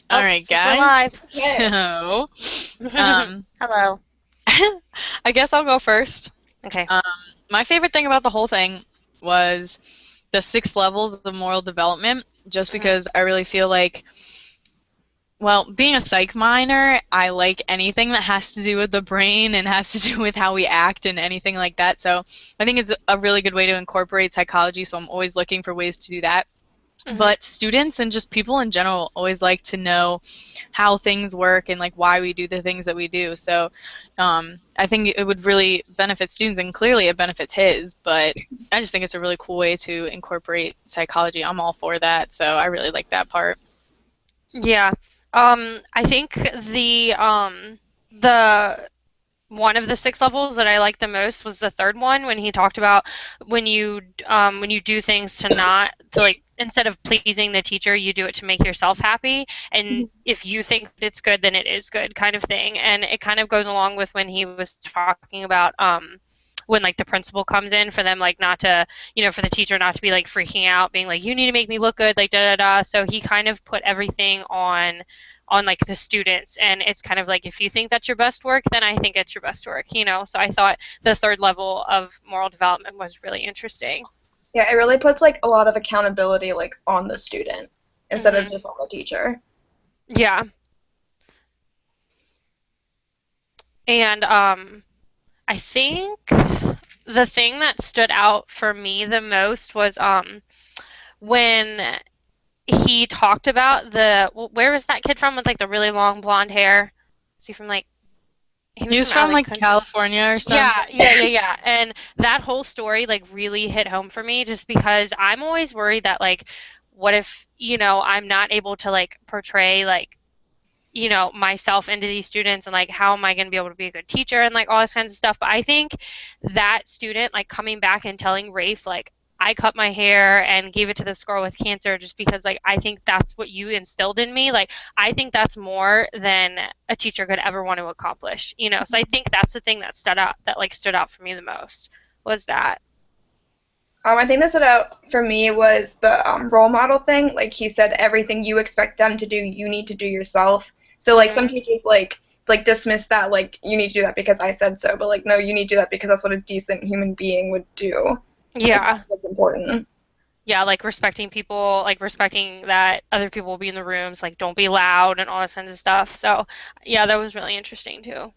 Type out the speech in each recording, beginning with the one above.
All Oh, right, since we're guys. live. Okay. So, um, Hello. I guess I'll go first. Okay. Um, my favorite thing about the whole thing was the 6 levels of moral development, just Mhm. because I really feel like, well, being a psych minor, I like anything that has to do with the brain and has to do with how we act and anything like that. So I think it's a really good way to incorporate psychology. So I'm always looking for ways to do that. Mhm. But students and just people in general always like to know how things work and like why we do the things that we do. So I think it would really benefit students, and clearly it benefits his. But I just think it's a really cool way to incorporate psychology. I'm all for that, so I really like that part. Yeah. I think the one of the 6 levels that I liked the most was the third one when he talked about when you do things to not to like instead of pleasing the teacher, you do it to make yourself happy. And if you think that it's good, then it is good, kind of thing. And it kind of goes along with when he was talking about when like the principal comes in for them like not to for the teacher not to be like freaking out being like you need to make me look good like da da da, so he kind of put everything on like the students, and it's kind of like if you think that's your best work, then I think it's your best work, so I thought the third level of moral development was really interesting. Yeah, it really puts like a lot of accountability like on the student instead of Hmm. just on the teacher. Yeah. And I think the thing that stood out for me the most was when he talked about where was that kid from with like the really long blonde hair? Is he from like he He was was from from like like country. California or something. Yeah. And that whole story like really hit home for me just because I'm always worried that like what if, I'm not able to like portray like, myself into these students and like how am I going to be able to be a good teacher and like all this kinds of stuff. But I think that student like coming back and telling Rafe like I cut my hair and gave it to this girl with cancer just because like I think that's what you instilled in me. Like I think that's more than a teacher could ever want to accomplish. So I think that's the thing that stood out for me the most was that. I think that stood out for me was the role model thing. Like he said, everything you expect them to do, you need to do yourself. So like some Mhm. teachers like dismiss that like you need to do that because I said so, but like no, you need to do that because that's what a decent human being would do. Like Yeah. that's what's important. Yeah, like respecting people, like respecting that other people will be in the rooms, like don't be loud and all this kinds of stuff. So, yeah, that was really interesting too.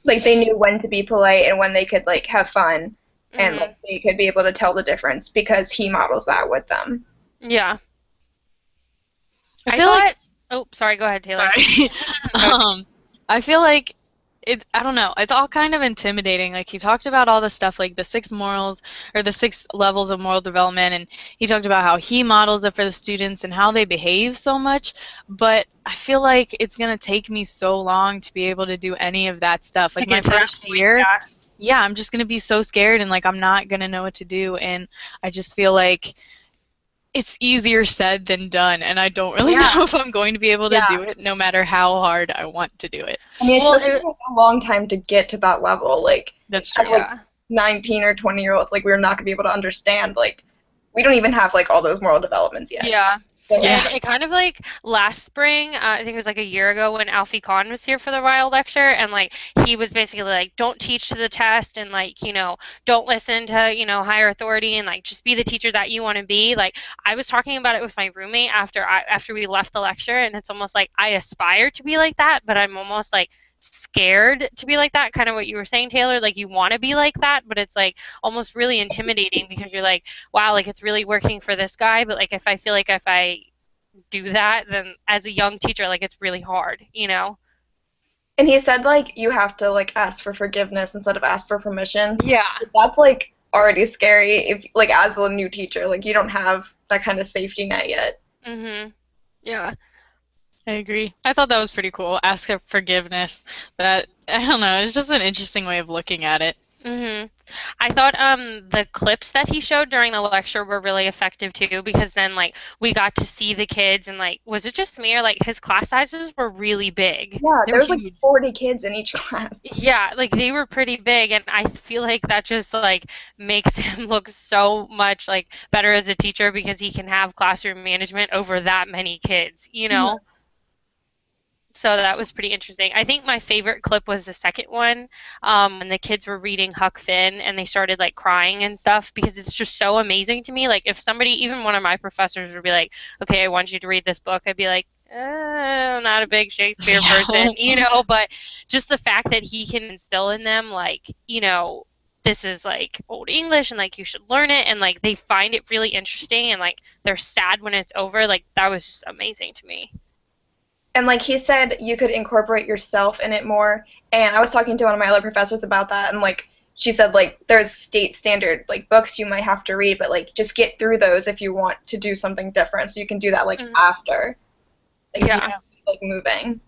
Like they knew when to be polite and when they could like have fun and like Mhm. they could be able to tell the difference because he models that with them. Yeah. I I feel like thought, oh, sorry, go ahead, Taylor. sorry. Go. I feel like I don't know, it's all kind of intimidating. Like he talked about all the stuff like the 6 morals or the 6 levels of moral development, and he talked about how he models it for the students and how they behave so much, but I feel like it's going to take me so long to be able to do any of that stuff. To Like my get to that first point, year, yeah. yeah, I'm just going to be so scared and like I'm not going to know what to do, and I just feel like it's easier said than done, and I don't really Yeah. know if I'm going to be able to Yeah. do it no matter how hard I want to do it. I mean, it Well, took me a long time to get to that level. Like, That's as true. like yeah. 19 or 20-year-olds, like we're not gonna be able to understand. Like, we don't even have like all those moral developments yet. Yeah. So Yeah. And it kind of like last spring, I think it was like a year ago when Alfie Kahn was here for the Riall Lecture, and like he was basically like, don't teach to the test, and like, don't listen to, higher authority, and like just be the teacher that you want to be. Like I was talking about it with my roommate after we left the lecture, and it's almost like I aspire to be like that, but I'm almost like scared to be like that, kind of what you were saying, Taylor. Like you want to be like that, but it's like almost really intimidating because you're like, wow, like it's really working for this guy, but like if I feel like if I do that, then as a young teacher, like it's really hard. and he said like you have to like ask for forgiveness instead of ask for permission. Yeah. That's like already scary if like as a new teacher, like you don't have that kind of safety net yet. Mhm. Yeah. I agree. I thought that was pretty cool. Ask for forgiveness. That I don't know. It's just an interesting way of looking at it. Mhm. I thought the clips that he showed during the lecture were really effective too because then like we got to see the kids and like was it just me or like his class sizes were really big. Yeah, They were there's like huge. 40 kids in each class. Yeah, like they were pretty big and I feel like that just like makes him look so much like better as a teacher because he can have classroom management over that many kids. Mhm. So that was pretty interesting. I think my favorite clip was the second one, when the kids were reading Huck Finn and they started like crying and stuff because it's just so amazing to me. Like if somebody, even one of my professors would be like, "Okay, I want you to read this book," I'd be like, I'm not a big Shakespeare person, but just the fact that he can instill in them like, this is like old English and like you should learn it and like they find it really interesting and like they're sad when it's over, like that was just amazing to me. And like he said, you could incorporate yourself in it more. And I was talking to one of my other professors about that, and like she said, like there's state standard like books you might have to read, but like just get through those if you want to do something different. So you can do that like after, like so you Yeah. have to keep, like moving.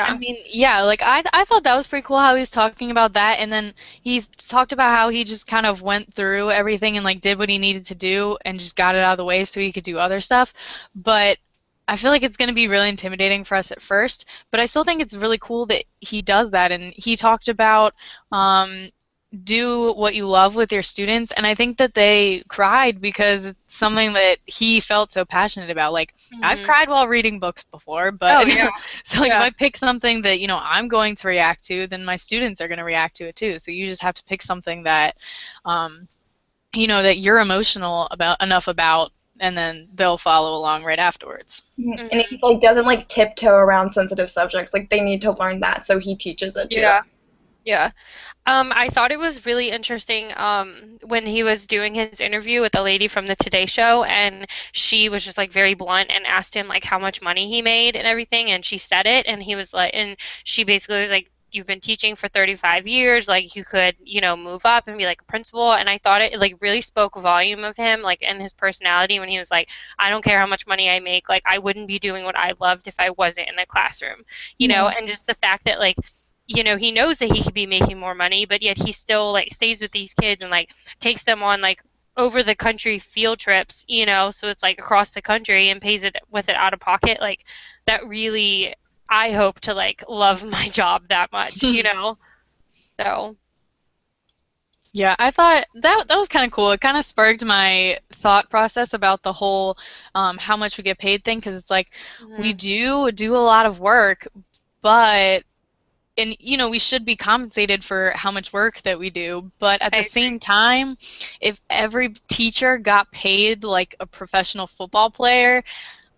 I Yeah. mean, yeah, like I thought that was pretty cool how he was talking about that, and then he talked about how he just kind of went through everything and like did what he needed to do and just got it out of the way so he could do other stuff. But I feel like it's going to be really intimidating for us at first, but I still think it's really cool that he does that. And he talked about um, do what you love with your students, and I think that they cried because it's something that he felt so passionate about. Like I've Hmm. cried while reading books before, Oh but yeah. so like if Yeah. I pick something that I'm going to react to, then my students are going to react to it too. So you just have to pick something that um, that you're emotional about enough about, and then they'll follow along right afterwards. And Hmm. he like doesn't like tiptoe around sensitive subjects. Like they need to learn that, so he teaches it to them. Yeah. Yeah. I thought it was really interesting when he was doing his interview with the lady from the Today Show, and she was just like very blunt and asked him like how much money he made and everything, and she said it, and he was like, and she basically was like, "You've been teaching for 35 years, like you could, move up and be like a principal." And I thought it like really spoke volume of him, like and his personality when he was like, "I don't care how much money I make, like I wouldn't be doing what I loved if I wasn't in the classroom," and just the fact that like he knows that he could be making more money, but yet he still like stays with these kids and like takes them on like over the country field trips, so it's like across the country and pays it with it out of pocket. Like that really, I hope to like love my job that much. So, Yeah, I thought that was kind of cool. It kind of sparked my thought process about the whole how much we get paid thing, because it's like we mhm, do a lot of work, but and we should be compensated for how much work that we do, but at I the agree. same time, if every teacher got paid like a professional football player,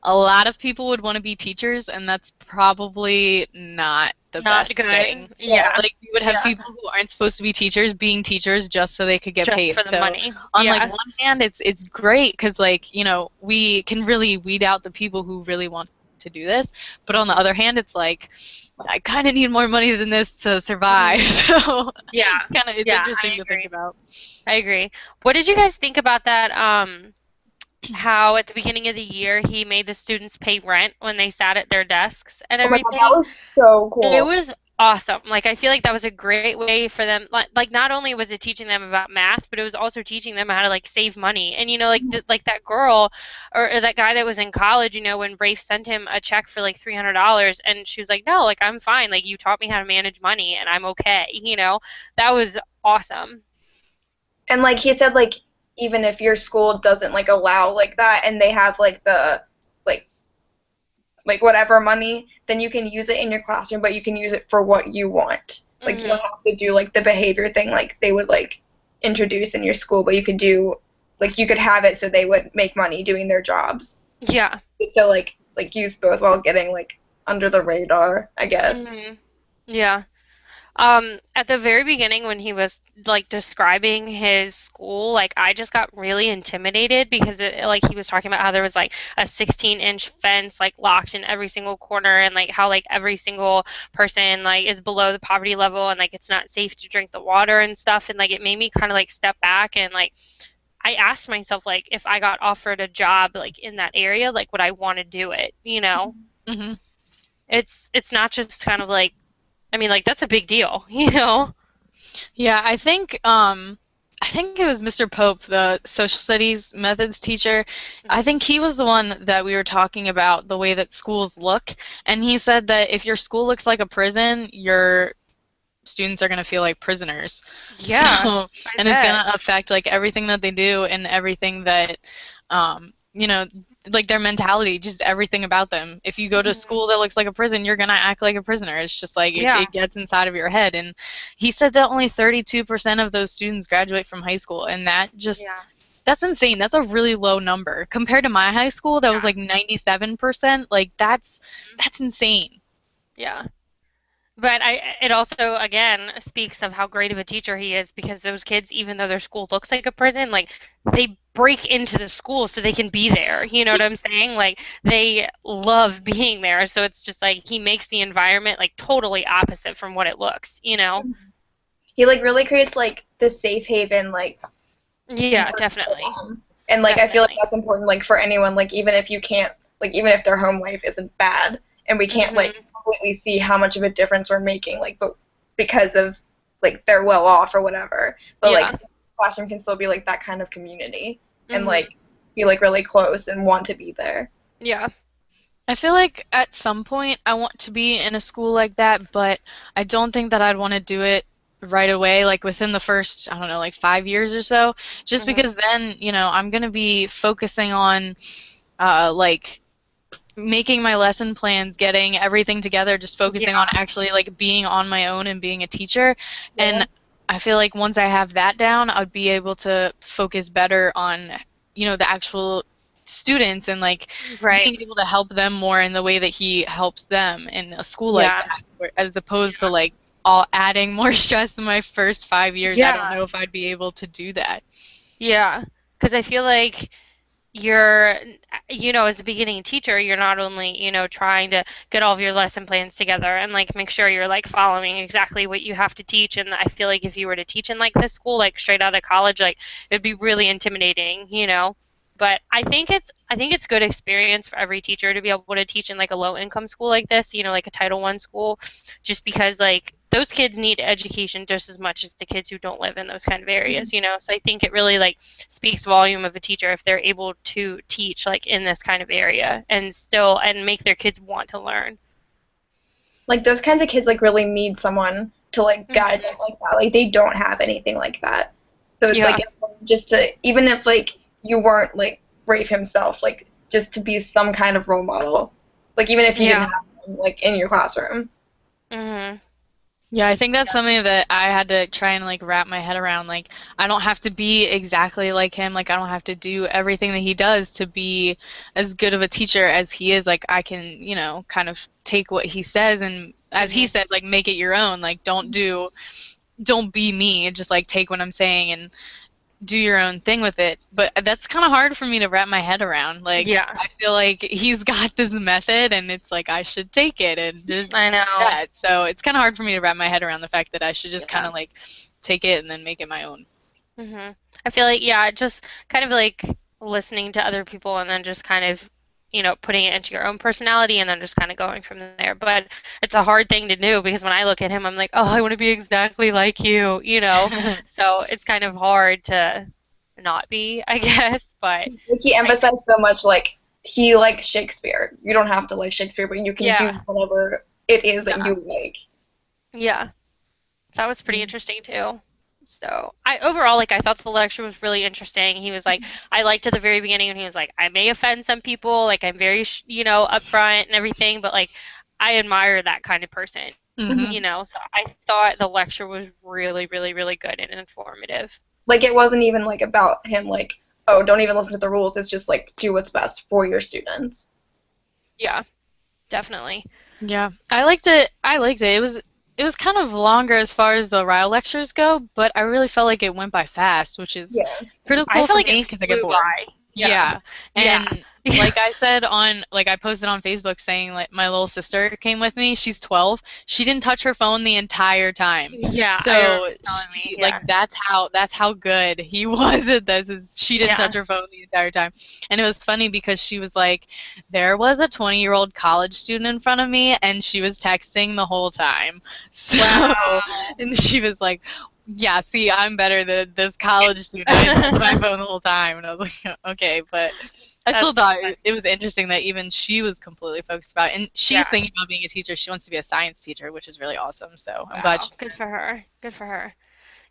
a lot of people would want to be teachers, and that's probably not the Not best thing. good. Yeah. Yeah. Like you would have Yeah. people who aren't supposed to be teachers being teachers just so they could get Just for paid. the So money. on like Yeah. one hand, it's great because like we can really weed out the people who really want to do this, but on the Mhm. other hand, it's like I kind of need more money than this to survive. Mhm. So Yeah. it's Yeah, interesting I to think agree. about. I agree. What did you guys think about that? How at the beginning of the year he made the students pay rent when they sat at their desks and Oh my God, that everything. was so It cool. was awesome. Like I feel like that was a great way for them. Like not only was it teaching them about math, but it was also teaching them how to like save money. And like that girl or that guy that was in college. When Rafe sent him a check for like $300, and she was like, "No, like I'm fine. Like you taught me how to manage money, and I'm okay." That was awesome. And like he said, like even if your school doesn't like allow like that, and they have like the like whatever money, then you can use it in your classroom, but you can use it for what you want. Like you don't Hmm. have to do like the behavior thing like they would like introduce in your school, but you could do like you could have it so they would make money doing their jobs. Yeah. So like use both while getting like under the radar, I guess. Hmm. Yeah. At the very beginning when he was like describing his school, like I just got really intimidated because like he was talking about how there was like a 16-inch fence like locked in every single corner and like how like every single person like is below the poverty level and like it's not safe to drink the water and stuff, and like it made me kind of like step back and like I asked myself like if I got offered a job like in that area, like would I want to do it. Hmm. It's not just kind of like, I mean, like that's a big deal. Yeah, I think it was Mr. Pope, the social studies methods teacher. I Mhm. think he was the one that we were talking about the way that schools look, and he said that if your school looks like a prison, your students are going to feel like prisoners. Yeah, So, I and it's going bet. to affect like everything that they do and everything that you know, like their mentality, just everything about them. If you go to Mhm. school that looks like a prison, you're gonna act like a prisoner. It's just like Yeah. it gets inside of your head. And he said that only 32% of those students graduate from high school, and that Yeah. just that's insane. That's a really low number compared to my high school that was Yeah. like 97%. Like that's insane. Yeah. But it also again speaks of how great of a teacher he is because those kids, even though their school looks like a prison, like they break into the school so they can be there. You know what I'm saying? Like they love being there. So it's just like he makes the environment like totally opposite from what it looks, you know? He like really creates like this safe haven like Yeah, environment for definitely. them. And like I feel like Definitely. that's important like for anyone like even if you can't like even if their home life isn't bad and we can't like Mhm. completely see how much of a difference we're making like but because of like they're well off or whatever. But like Yeah. the classroom can still be like that kind of community and Mhm. like be like really close and want to be there. Yeah. I feel like at some point I want to be in a school like that, but I don't think that I'd want to do it right away, like within the first, I don't know, like 5 years or so, just Mhm. because then, I'm going to be focusing on like making my lesson plans, getting everything together, just focusing on Yeah. actually like being on my own and being a teacher. Yeah. And I feel like once I have that down, I'd be able to focus better on, the actual students and like Right. being able to help them more in the way that he helps them in a school like Yeah. that, as opposed to like all adding more stress in my first 5 years. I don't Yeah. know if I'd be able to do that. Yeah. Because I feel like you're, as a beginning teacher, you're not only, trying to get all of your lesson plans together and like make sure you're like following exactly what you have to teach. And I feel like if you were to teach in like this school, like straight out of college, like it'd be really intimidating. But I think it's good experience for every teacher to be able to teach in like a low income school like this, like a Title I school, just because like those kids need education just as much as the kids who don't live in those kind of areas. So I think it really like speaks volume of a teacher if they're able to teach like in this kind of area and make their kids want to learn. Like those kinds of kids like really need someone to like guide them Hmm. like that. Like they don't have anything like that. So it's like Yeah. important just to even if like you weren't like Rafe himself, like just to be some kind of role model. Like even if you didn't Yeah. have them like in your classroom. Hmm. Yeah, I think that's something that I had to try and like wrap my head around. Like, I don't have to be exactly like him. Like, I don't have to do everything that he does to be as good of a teacher as he is. Like, I can, kind of take what he says and, as he Hmm. said, like, make it your own. Like, don't be me. Just like take what I'm saying and do your own thing with it. But that's kind of hard for me to wrap my head around. Like, Yeah. I feel like he's got this method and it's like I should take it and just I do know. that. So it's kind of hard for me to wrap my head around the fact that I should just kind Yeah. of like take it and then make it my own. Hmm. I feel like, yeah, just kind of like listening to other people and then just kind of, putting it into your own personality and then just kind of going from there. But it's a hard thing to do because when I look at him, I'm like, oh, I want to be exactly like you. So it's kind of hard to not be, I guess. But Like he I, emphasized so much like he likes Shakespeare. You don't have to like Shakespeare, but you can do yeah, whatever it is that yeah, you like. yeah. That was pretty interesting too. So I overall like I thought the lecture was really interesting. He was like I liked at the very beginning when he was like I may offend some people, like I'm very upfront and everything, but like I admire that kind of person. Hmm. So I thought the lecture was really, really, really good and informative. Like it wasn't even like about him like, oh, don't even listen to the rules. It's just like do what's best for your students. Yeah, definitely. Yeah, I liked it. I liked it. It was kind of longer as far as the Riall lectures go, but I really felt like it went by fast, which is Yeah. I critical felt for like it me because I get flew bored. by. Yeah. Yeah, Yeah. and like I said like I posted on Facebook saying like my little sister came with me. She's 12. She didn't touch her phone the entire time. Yeah, I remember So you telling me. she like Yeah. that's how good he was at this. Is she didn't Yeah. touch her phone the entire time. And it was funny because she was like, there was a 20-year-old college student in front of me and she was texting the whole time. So Wow. and she was like, yeah, see, I'm better than this college student. I didn't touch my phone the whole time. And I was like, okay, but I still That's so thought funny. it was interesting that even she was completely focused about it. And she's Yeah. thinking about being a teacher. She wants to be a science teacher, which is really awesome. So I'm glad Wow. she. Good for her. Good for her.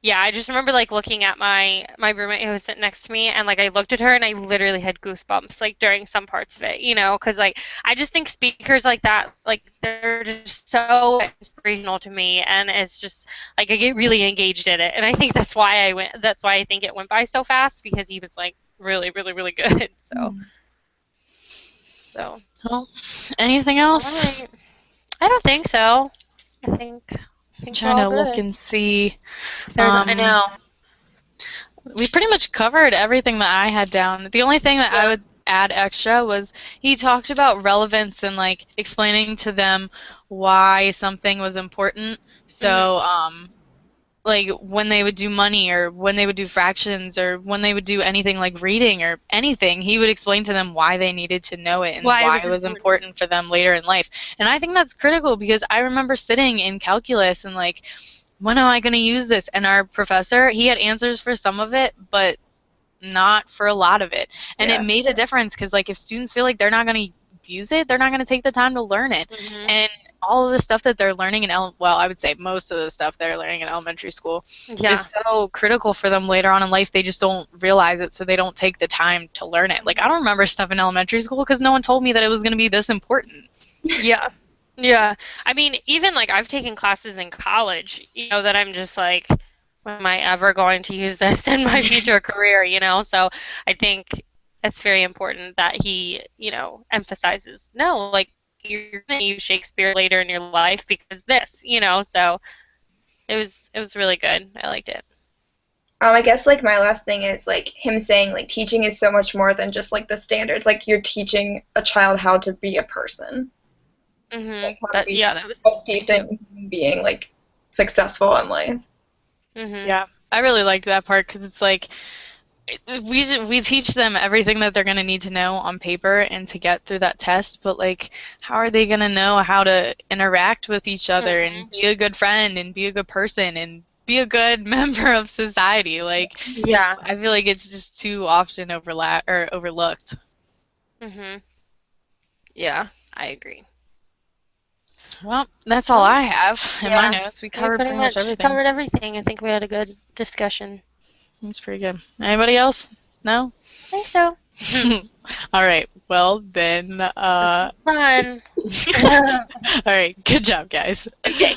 Yeah, I just remember like looking at my roommate who was sitting next to me, and like I looked at her and I literally had goosebumps like during some parts of it, because like I just think speakers like that, like they're just so inspirational to me, and it's just like I get really engaged in it, and I think that's why I went. That's why I think it went by so fast, because he was like really, really, really good. So Well, anything all else? right. I don't think so. I think we're Trying all to look good. and see. If there's, I know. We pretty much covered everything that I had down. The only thing that I Yeah. would add extra was he talked about relevance and like explaining to them why something was important. Mhm. So, like when they would do money or when they would do fractions or when they would do anything like reading or anything, he would explain to them why they needed to know it and Why it why was it was important. important for them later in life. And I think that's critical because I remember sitting in calculus and like, when am I going to use this? And our professor, he had answers for some of it, but not for a lot of it. And it Yeah. made a difference because like if students feel like they're not going to use it, they're not going to take the time to learn it. Mhm. And all of the stuff that they're learning in well, I would say most of the stuff they're learning in elementary school Yeah. is so critical for them later on in life. They just don't realize it, so they don't take the time to learn it. Like I don't remember stuff in elementary school because no one told me that it was going to be this important. Yeah. Yeah. I mean, even like I've taken classes in college, that I'm just like, when am I ever going to use this in my future career? So I think it's very important that he, emphasizes, no, like you're going to use Shakespeare later in your life because this. So it was really good. I liked it. I guess like my last thing is like him saying like teaching is so much more than just like the standards. Like you're teaching a child how to be a person, like how to That be yeah, that was a big too. decent human being, like successful in life. Mhm. Yeah, I really liked that part because it's like we teach them everything that they're going to need to know on paper and to get through that test, but like how are they going to know how to interact with each other and Mhm. be a good friend and be a good person and be a good member of society? Like Yeah. I feel like it's just too often overlooked. Mhm. Yeah, I agree. Well, that's all Well, I have in my yeah, notes. We we covered pretty pretty much much everything. covered everything. I think we had a good discussion. That's pretty good. Anybody else? No? I think so. All right. Well, then This was fun. all right. Good job, guys. Okay.